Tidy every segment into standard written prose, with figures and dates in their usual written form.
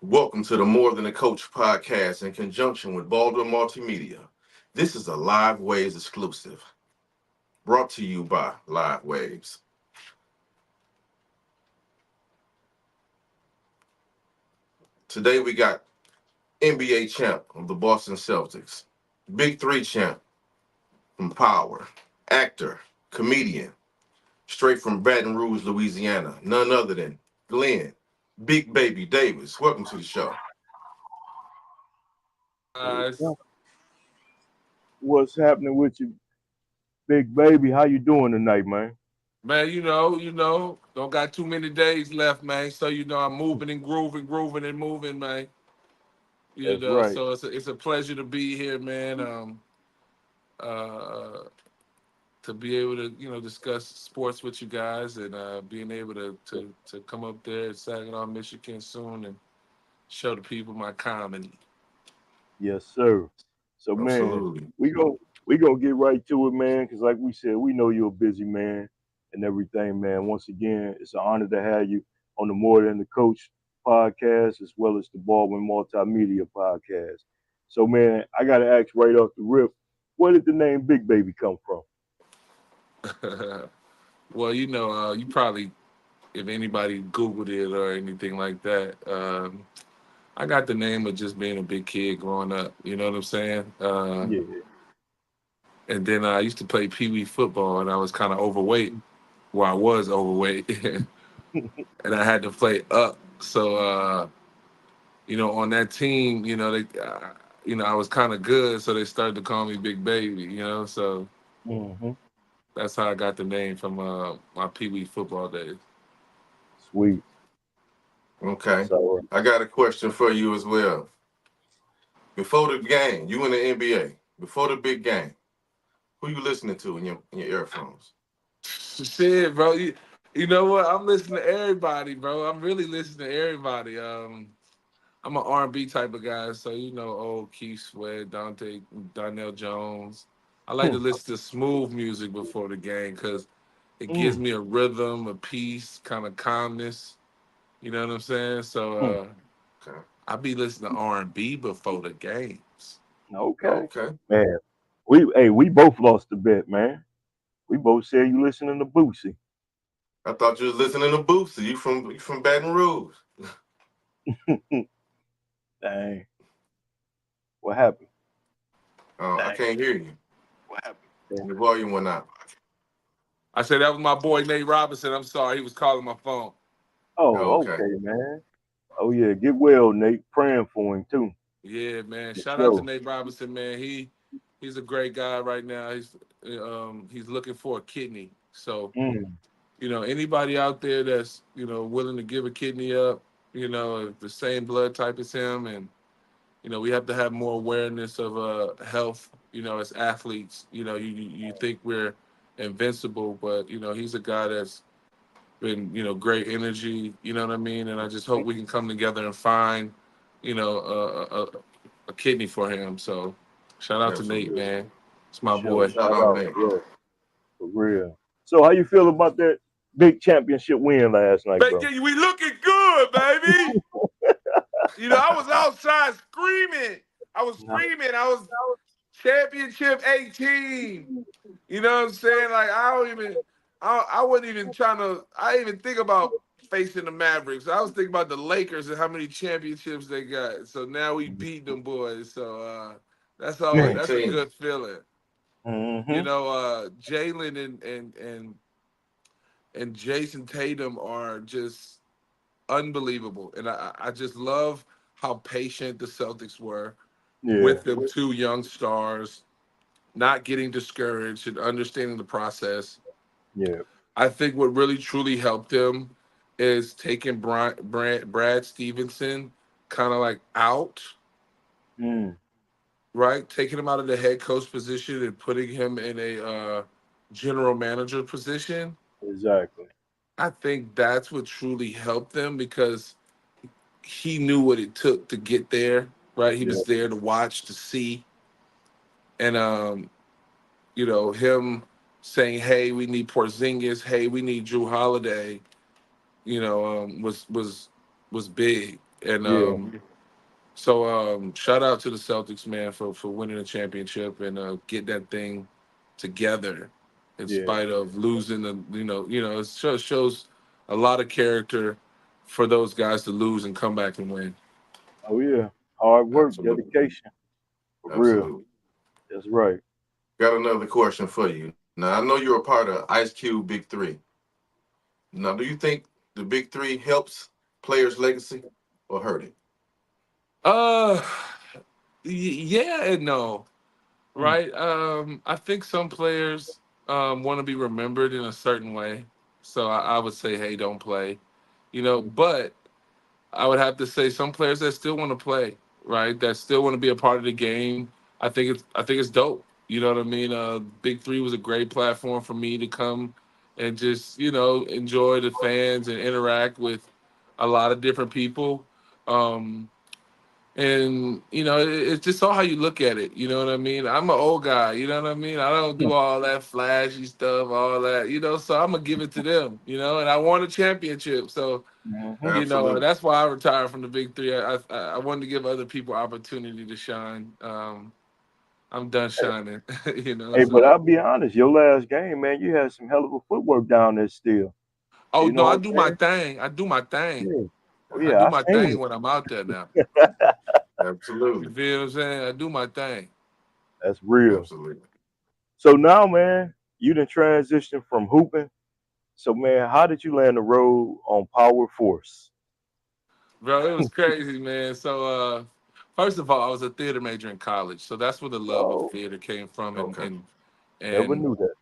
Welcome to the More Than a Coach podcast in conjunction with Baldwin Multimedia. This is a Live Waves exclusive, brought to you by Live Waves. Today we got NBA champ of the Boston Celtics, Big Three champ from Power, actor, comedian, straight from Baton Rouge, Louisiana, none other than Glen, Big Baby Davis. Welcome to the show. Guys, What's happening with you, big baby? How you doing tonight, man? man, don't got too many days left, man. So I'm moving and grooving and moving, man. That's right. So it's a pleasure to be here, man. Uh, to be able to discuss sports with you guys and being able to come up there at Saginaw, Michigan soon and show the people my comedy. Yes, sir. So, man, Absolutely. we gonna get right to it, man. Because, like we said, we know you're a busy man and everything, man. Once again, it's an honor to have you on the More Than the Coach podcast as well as the Baldwin Multimedia podcast. So, man, I gotta ask right off the rip, where did the name Big Baby come from? Well, you probably, if anybody Googled it or anything like that, I got the name of just being a big kid growing up. You know what I'm saying? Yeah. And then I used to play pee wee football, and I was kind of overweight. Well, I was overweight, and I had to play up. So, on that team, I was kind of good, so they started to call me Big Baby. So hmm that's how I got the name from my pee wee football days. Sweet. Okay. So, I got a question for you as well. Before the game, you in the NBA, before the big game, who you listening to in your earphones? Shit, bro. You know what? I'm listening to everybody, bro. I'm really listening to everybody. I'm an R&B type of guy, so old Keith Sweat, Donnell Jones. I like to listen to smooth music before the game because it gives mm, me a rhythm, a peace, kind of calmness. You know what I'm saying? So mm. Okay. I be listening to R&B before the games. Okay. Okay. Man, we both lost the bet, man. We both said you listening to Boosie. I thought you was listening to Boosie. You from Baton Rouge. Dang, what happened? I can't hear you. Yeah. The volume went out. I said that was my boy Nate Robinson. I'm sorry, he was calling my phone. Oh, Okay. okay, man. Oh yeah, get well, Nate. Praying for him too. Yeah, man. For Shout out to sure. Nate Robinson, man. He's a great guy right now. He's looking for a kidney. So, Mm, anybody out there that's, willing to give a kidney up, if the same blood type as him and we have to have more awareness of health, as athletes. You think we're invincible, but he's a guy that's been, great energy, you know what I mean? And I just hope we can come together and find, a kidney for him. So shout out to Nate, Absolutely. man. It's for my sure. boy. Shout Shout out, out. Nate. Yeah, for real. So how you feel about that big championship win last night, bro? We looking good, baby. I was outside screaming. I was Nah. screaming. I was championship 18. You know what I'm saying? Like I wasn't even trying to. I didn't even think about facing the Mavericks. I was thinking about the Lakers and how many championships they got. So now we beat them boys. So Man. that's a 18. good feeling. Mm-hmm. Jalen and Jason Tatum are just unbelievable, and I just love how patient the Celtics were Yeah. with them two young stars, not getting discouraged and understanding the process. Yeah. I think what really truly helped them is taking Brad Stevenson kind of like out, Mm, right? Taking him out of the head coach position and putting him in a general manager position. exactly. I think that's what truly helped them because he knew what it took to get there, right? He Yeah. was there to watch, to see, and him saying, "Hey, we need Porzingis. Hey, we need Drew Holiday." Was big, And Yeah, shout out to the Celtics, man, for winning the championship and get that thing together in yeah. spite of losing the it shows a lot of character for those guys to lose and come back and win. Oh yeah. Hard work, Absolutely. dedication. For real. Absolutely. That's right. Got another question for you. Now, I know you're a part of Ice Cube Big Three. Now, do you think the Big Three helps players' legacy or hurt it? Uh, yeah and no, Mm, right? I think some players want to be remembered in a certain way, so I would say, hey, don't play, mm, but I would have to say some players that still want to play, right? That still want to be a part of the game. I think it's dope. You know what I mean? Big Three was a great platform for me to come and just enjoy the fans and interact with a lot of different people. Um, and it's just all how you look at it. You know what I mean? I'm an old guy. You know what I mean? I don't mm. do all that flashy stuff, all that. So I'm gonna give it to them. And I won a championship, so Mhm. Absolutely. that's why I retired from the big three. I wanted to give other people opportunity to shine. I'm done shining. Hey, but So I'll be honest, your last game, man, you had some hell of a footwork down there still. oh You no, I know do what my I'm thing. I do my thing. saying? Yeah. Oh I yeah, do I my seen thing when I'm out there now. it. You Absolutely. feel what I'm saying? I do my thing. That's real. Absolutely. So now, man, you done transitioned from hooping. So man, how did you land the road on Power Force? Bro, it was crazy, man. So first of all, I was a theater major in college. So that's where the love of Oh, theater came from and Okay. and never and knew that.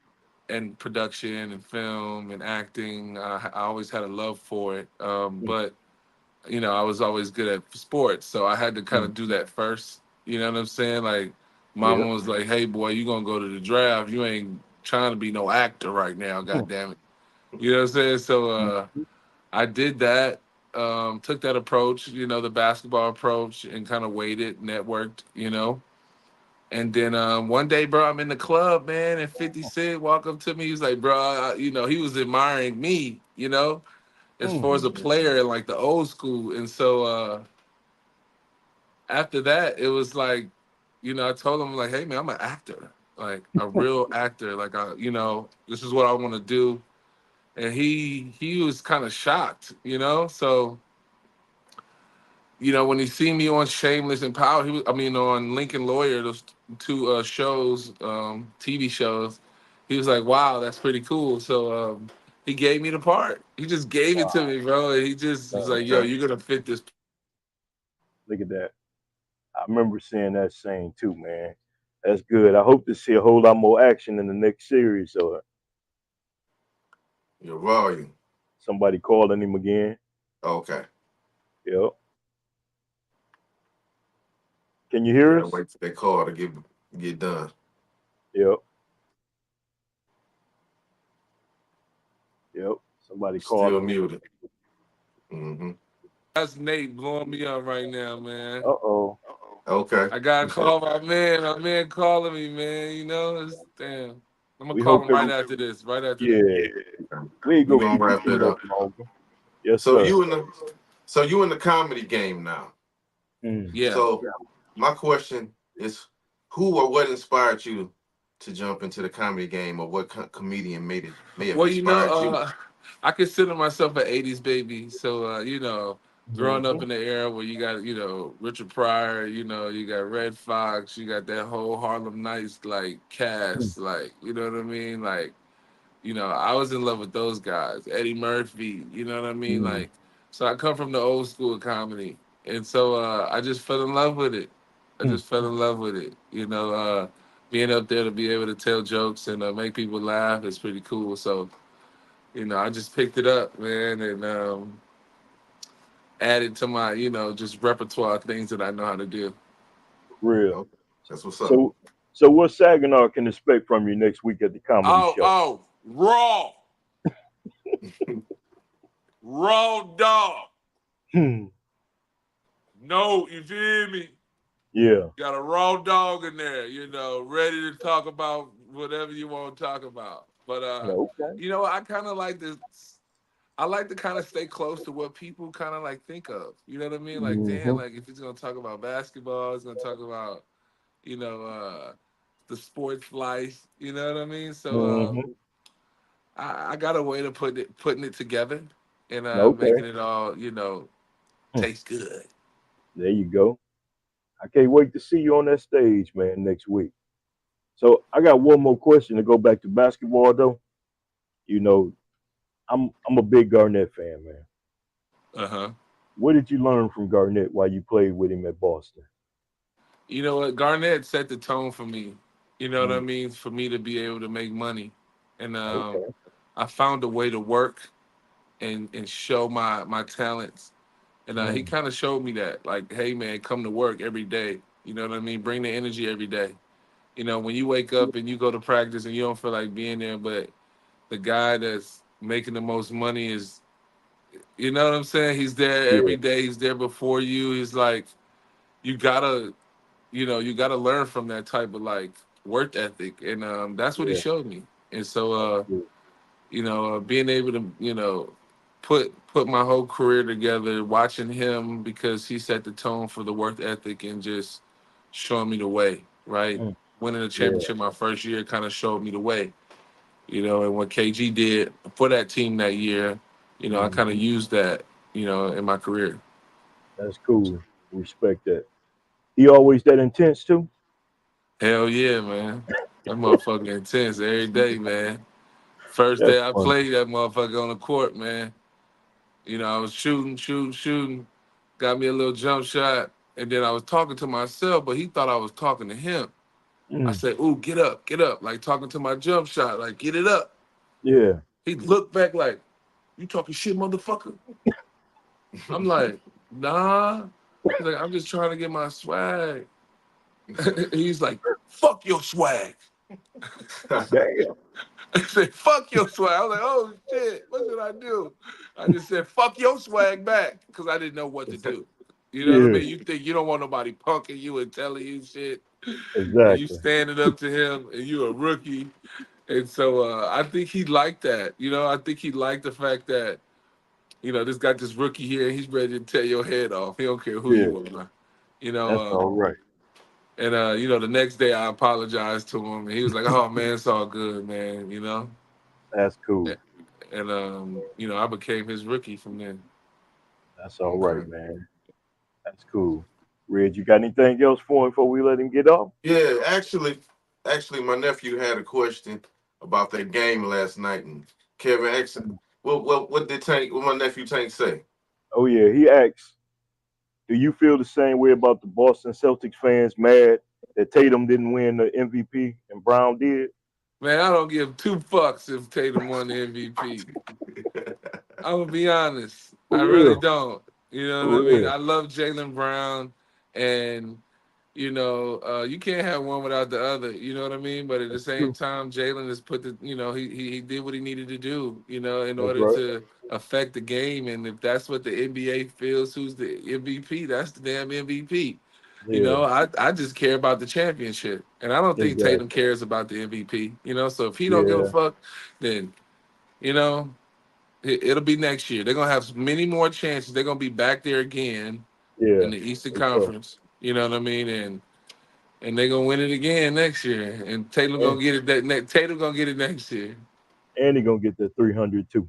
and production and film and acting. I always had a love for it. Mm, But I was always good at sports, so I had to kind mm. of do that first. You know what I'm saying? Like, Yeah. mama was like, "Hey, boy, you gonna go to the draft? You ain't trying to be no actor right now, Mm, god damn it." You know what I'm saying? So mm, I did that. Took that approach, the basketball approach, and kind of waited, networked, And then one day, bro, I'm in the club, man, and 50 Cent walk up to me. He was like, bro, he was admiring me, as mm. far as a player in like the old school. And so after that, it was like, I told him like, hey man, I'm an actor, like a real actor. Like this is what I want to do. And he was kind of shocked, So, when he seen me on Shameless and Power, on Lincoln Lawyer, those two shows, TV shows, he was like, wow, that's pretty cool. So he gave me the part. He just gave it to Wow, me, bro. And he just was man, like, yo, Okay. you're gonna fit this. look at that. I remember seeing that saying too, man. That's good. I hope to see a whole lot more action in the next series or Your volume. somebody calling him again. Okay. Yep. Can you hear Gotta us? wait till they call to get done. Yep. Yep. Somebody Still calling him. muted. Mm-hmm. That's Nate blowing me up right now, man. Uh oh. Okay. I gotta call my man. My man calling me, man. Damn. I'm gonna We call hope him right every after this. Right after this. yeah. Okay. We ain't We're gonna gonna keep you wrap too it much up. longer. Yes, So sir. you in the comedy game now. Mm. Yeah. So my question is, who or what inspired you to jump into the comedy game, or what comedian may have Well, inspired you? I consider myself an '80s baby. So, growing up Hmm. in the era where you got, Richard Pryor, you got Red Fox, you got that whole Harlem Nights like cast, like, you know what I mean? Like, I was in love with those guys, Eddie Murphy, you know what I mean? Mm. Like, so I come from the old school comedy, and so I just fell in love with it. I Mm. just fell in love with it. Being up there to be able to tell jokes and make people laugh is pretty cool. So I just picked it up, man, and added to my, just repertoire of things that I know how to do. Real. Okay. That's what's up. So, so what Saginaw can expect from you next week at the comedy Oh, show? oh, raw, raw dog. Hmm. No, you feel me? Yeah. Got a raw dog in there, ready to talk about whatever you want to talk about. But Okay. I kind of like this. I like to kind of stay close to what people kind of like think of. You know what I mean? Like, damn, Mm-hmm. like if he's gonna talk about basketball, he's gonna talk about, the sports life. You know what I mean? So Mm-hmm. I got a way to putting it together and Okay. making it all, Hmm. taste good. There you go. I can't wait to see you on that stage, man, next week. So I got one more question to go back to basketball though. You know, I'm a big Garnett fan, man. Uh huh. What did you learn from Garnett while you played with him at Boston? You know what? Garnett set the tone for me. You know what I Mm, mean? For me to be able to make money, and okay. I found a way to work and show my talents. And he Mm, kind of showed me that, like, hey man, come to work every day. You know what I mean? Bring the energy every day. When you wake up and you go to practice and you don't feel like being there, but the guy that's making the most money is, you know what I'm saying? He's there yeah. every day. He's there before you. He's like, you gotta, you gotta learn from that type of like work ethic, and that's what he Yeah. showed me. And so, That's good. being able to, put my whole career together, watching him because he set the tone for the work ethic and just showing me the way. Right, Mm, winning the yeah. championship my first year kind of showed me the way. And what KG did for that team that year, I kind of Hmm. used that, in my career. That's cool. Respect that. He always that intense too. Hell yeah, man. That motherfucker intense every day, man. First That's day I fun. played that motherfucker on the court, man. I was shooting, got me a little jump shot, and then I was talking to myself, but he thought I was talking to him. I Mm, said, "Ooh, get up," like talking to my jump shot, like get it up. yeah. He looked back like, "You talking shit, motherfucker?" I'm like, "Nah." He's like, "I'm just trying to get my swag." He's like, "Fuck your swag." Damn. I said, "Fuck your swag." I was like, "Oh shit, what should I do?" I just said, "Fuck your swag back," because I didn't know what to do. You know what I Yeah. mean? You think you don't want nobody punking you and telling you shit, and you Exactly. standing up to him, and you a rookie, and so I think he liked that. I think he liked the fact that this got this rookie here, and he's ready to tear your head off. He don't care who Yeah. you are. You know, That's all right. and the next day I apologized to him, and he was like, "Oh man, it's all good, man." That's cool. And I became his rookie from then. That's all right, Okay. man. That's cool. Red, you got anything else for him before we let him get off? Yeah, actually, my nephew had a question about that game last night, and Kevin asked, what did Tank? What my nephew Tank say? Oh yeah, he asked, do you feel the same way about the Boston Celtics fans mad that Tatum didn't win the MVP and Brown did? Man, I don't give two fucks if Tatum won the MVP. I'm gonna be honest. For I really real. don't. You know what I For mean? real. I love Jalen Brown, and you can't have one without the other. You know what I mean? But at the That's same true. time, Jalen has put the, he did what he needed to do. In That's order right. to affect the game, and if that's what the NBA feels, who's the MVP? That's the damn MVP. Yeah, I just care about the championship, and I don't think Tatum exactly. cares about the MVP. So if he don't give a Yeah, fuck, then you know it'll be next year. They're gonna have many more chances. They're gonna be back there again yeah. in the Eastern For sure. Conference. You know what I mean? And they're gonna win it again next year. And Tatum And gonna get it Tatum gonna get it next year. and he gonna get that 300 too.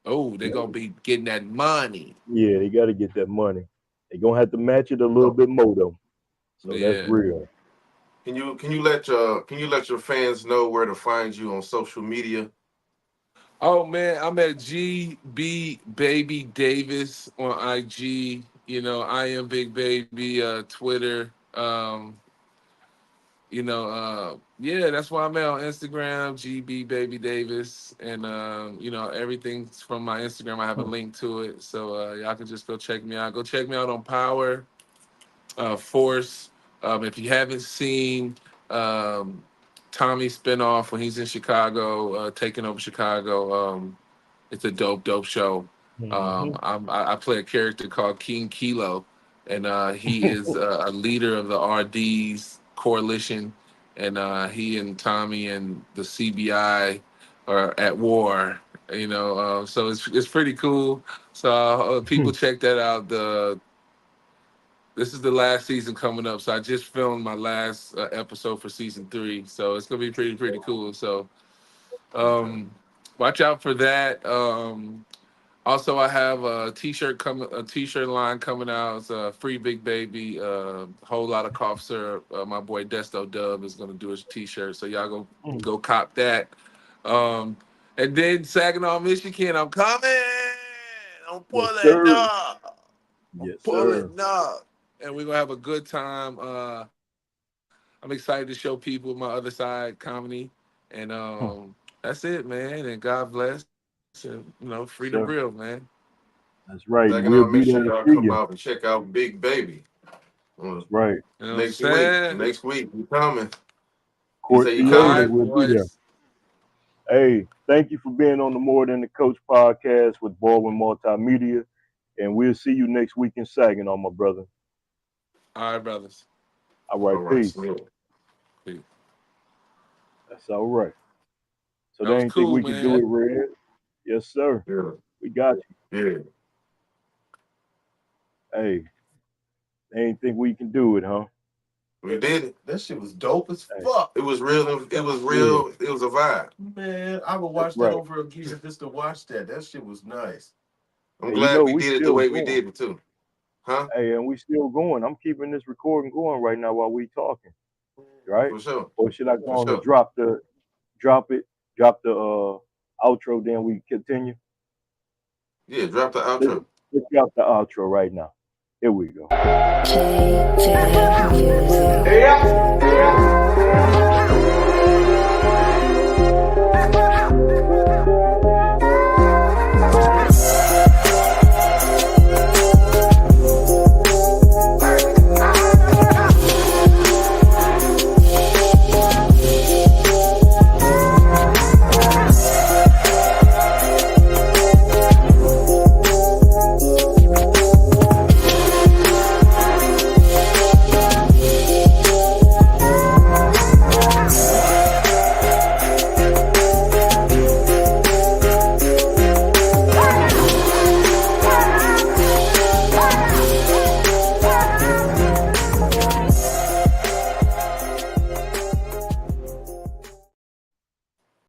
Oh, they're gonna be getting that money. Yeah, they gotta get that money. They gonna have to match it a little So, bit more though. So that's Yeah. real. can you let your fans know where to find you on social media? Oh man, I'm at GB Baby Davis on IG. I am Big Baby, Twitter. Yeah, that's why I'm at on Instagram, GB Baby Davis, and everything's from my Instagram. I have a Hmm. link to it, so y'all can just go check me out. Go check me out on Power Force. If you haven't seen um, Tommy spinoff when he's in Chicago, taking over Chicago, it's a dope show. Hmm. I play a character called King Kilo, and he is a leader of the RD's coalition, and he and Tommy and the CBI are at war, So it's pretty cool. So people check that out. This is the last season coming up, so I just filmed my last episode for season 3, so it's gonna be pretty cool. So Okay. watch out for that. Also, I have a t-shirt line coming out. It's a free big baby, whole lot of cough syrup. My boy Desto Dub is gonna do his t-shirt, so y'all go cop that. Um, and then Saginaw, Michigan, I'm coming. I'm Yes, pulling sir. up. I'm Yes, sir. pulling up, and we're gonna have a good time. I'm excited to show people my other side comedy, and that's it, man. And God bless, and free the Sir. real, man. That's right. And we'll Saginaw, be make there sure to y'all see come you. out and check out Big Baby. That's right. You know what I'm Next week. saying? Next week, you coming. You Court say you All Theater, coming? right, we'll be there. boys. Hey, thank you for being on the More Than the Coach podcast with Baldwin Multimedia. And we'll see you next week in Saginaw, my brother. All right, brothers. All All right, right, peace. so Peace. That's all right. So That they was ain't think cool, we could do man. it, Red? Yes, sir. yeah, We got you. yeah. Hey, they ain't think we can do it, huh? We did it. That shit was dope as Hey, fuck. It was real. It was yeah, real. It was a vibe. Man, I would that's watch that right. over again just to watch that. That shit was nice. I'm And you glad know, we we did it the still way we going. did it too. Huh? Hey, and we still going. I'm keeping this recording going right now while we talking, right? For sure. Or should I For go on and sure. drop the outro, then we continue? Yeah, drop the Let's, outro. let's drop the outro right now. Here we go. J Music.